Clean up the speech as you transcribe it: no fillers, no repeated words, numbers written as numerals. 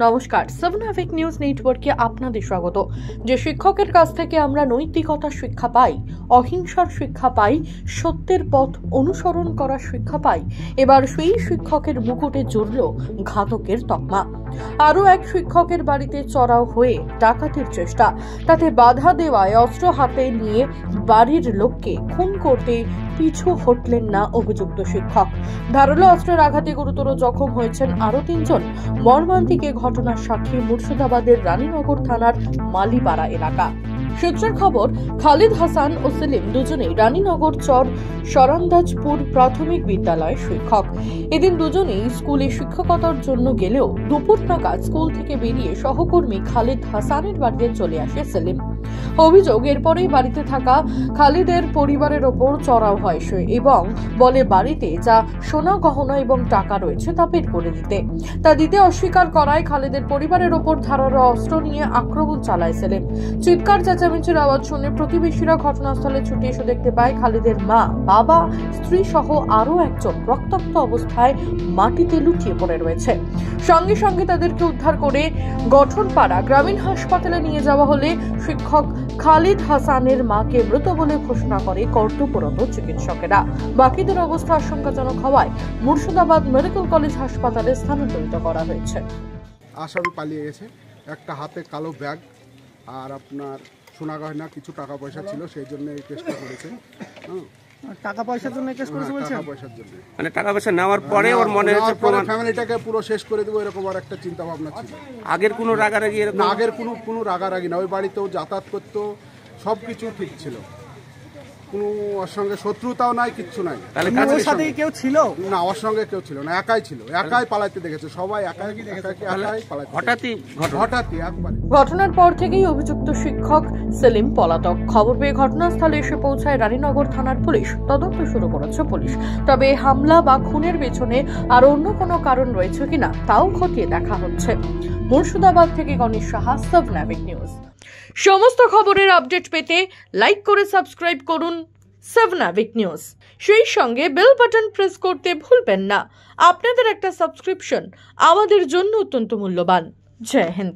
নমস্কার, 7 আভিক নিউজ নেটওয়ার্কে আপনাদের স্বাগত। যে শিক্ষকের কাছ থেকে আমরা নৈতিকতার শিক্ষা পাই, অহিংসার শিক্ষা পাই, সত্যের পথ অনুসরণ করার শিক্ষা পাই, এবার সেই শিক্ষকের মুকুটে জড়ল ঘাতকের তকমা। আরও এক শিক্ষকের বাড়িতে চড়াও হয়ে ডাকাতির চেষ্টা, তাতে বাধা দেওয়ায় অস্ত্র হাতে নিয়ে বাড়ির লোককে খুন করতে পিছু হটলেন না অভিযুক্ত শিক্ষক। ধারালো অস্ত্রের আঘাতে গুরুতর জখম হয়েছেন আরো 3 জন। মর্মান্তিক ঘটনার সাক্ষী মুর্শিদাবাদের রানীনগর থানার মালিপাড়া এলাকা। সূত্রের খবর, খালিদ হাসান ও সেলিম দুজনেই রানীনগর চর সরান্দাজপুর প্রাথমিক বিদ্যালয়ের শিক্ষক। এদিন দুজনেই স্কুলে শিক্ষকতার জন্য গেলেও দুপুর নাগাদ স্কুল থেকে বেরিয়ে সহকর্মী খালিদ হাসানের বাড়িতে চলে আসে সেলিম। অভিযোগ, এরপরেই বাড়িতে থাকা খালিদের পরিবারের ওপর চড়াও হয় সে এবং বলে বাড়িতে যা সোনা গহনা এবং টাকা রয়েছে তা বের করে দিতে। তা দিতে অস্বীকার করায় খালিদের পরিবারের ওপর ধারালো অস্ত্র নিয়ে আক্রমণ চালায় সেলিম। চিৎকার চেঁচামেচির আওয়াজ শুনে প্রতিবেশীরা ঘটনাস্থলে ছুটে এসে দেখতে পায় খালিদের মা, বাবা, স্ত্রী সহ আরো একজন রক্তাক্ত অবস্থায় মাটিতে লুটিয়ে পড়ে রয়েছে। সঙ্গে সঙ্গে তাদেরকে উদ্ধার করে গঠনপাড়া গ্রামীণ হাসপাতালে নিয়ে যাওয়া হলে শিক্ষক খালিদ হাসানের মাকে মৃত বলে ঘোষণা করে কর্তব্যরত চিকিৎসকেরা। বাকিদের অবস্থা আশঙ্কাজনক হওয়ায় মুর্শিদাবাদ মেডিকেল কলেজ হাসপাতালে স্থানান্তরিত করা হয়েছে। আসামি পালিয়ে গেছে, একটা হাতে কালো ব্যাগ আর আপনার সোনা গয়না কিছু টাকা পয়সা ছিল, সেই জন্য এই কেসটা করেছে। টাকা পয়সার জন্য কেস করেছে বলছেন? টাকা পয়সার জন্য, মানে টাকা পয়সা নেওয়ার পরে ওর মনে হচ্ছে ফ্যামিলিটাকে পুরো শেষ করে দেবো, এরকম আর একটা চিন্তা ভাবনা ছিল। আগের কোনো রাগারাগি এরকম? আগের কোনো রাগারাগি না, ওই বাড়িতেও যাতায়াত করতো, সব কিছু ঠিক ছিল, কোনো ওর সঙ্গে শত্রুতাও নাই, কিচ্ছু নাই। ওর সাথে কেউ ছিল না? ওর সঙ্গে কেউ ছিল না, একাই ছিল, একাই পালাইতে দেখেছে সবাই, একাই পালাইতে, হঠাৎই একবার। ঘটনার পর থেকেই অভিযুক্ত শিক্ষক সেলিম পলাতক। খবর পেয়ে ঘটনাস্থলে এসে পৌঁছায় রানীনগর থানার পুলিশ। তদন্ত শুরু করেছে পুলিশ। তবে হামলা বা খুনের পেছনে আর অন্য কোনো কারণ রয়েছে কিনা তাও খতিয়ে দেখা হচ্ছে। মুর্শিদাবাদ থেকে গণেশ সাহা, 7 আভিক নিউজ। সমস্ত খবরের আপডেট পেতে লাইক করে সাবস্ক্রাইব করুন 7 আভিক নিউজ। সেই সঙ্গে বেল বাটন প্রেস করতে ভুলবেন না। আপনাদের একটা সাবস্ক্রিপশন আমাদের জন্য অত্যন্ত মূল্যবান। জয় হিন্দ।